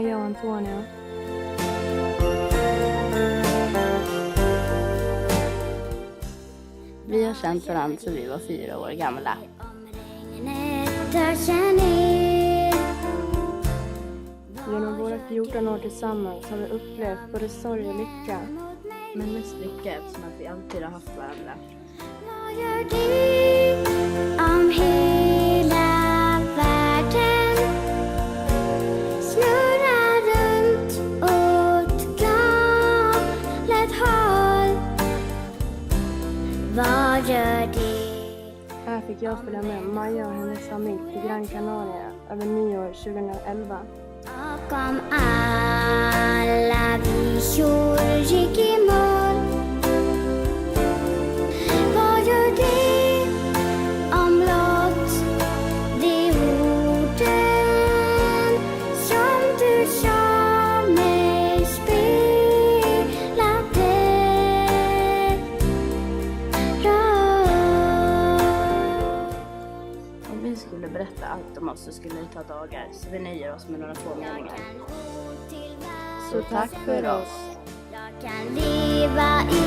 Maja och Antonia. Vi har känt varandra sedan vi var 4 år gamla. Genom våra 14 år tillsammans har vi upplevt både sorg och lycka. Men mest lycka eftersom att vi alltid har haft varandra. Vad gör det om hela världen snurrar runt åt galet håll? Vad gör det? Här fick jag följa med Maja och hennes familj till Gran Canaria över nyår 2011. Bakom alla visor gick i mål. Vad gör det om blott de orden som du sa mig spelade roll? Om vi skulle berätta allt om oss så skulle det ta dagar, så vi nöjer oss med några få meningar. Så tack för oss. Jag kan leva i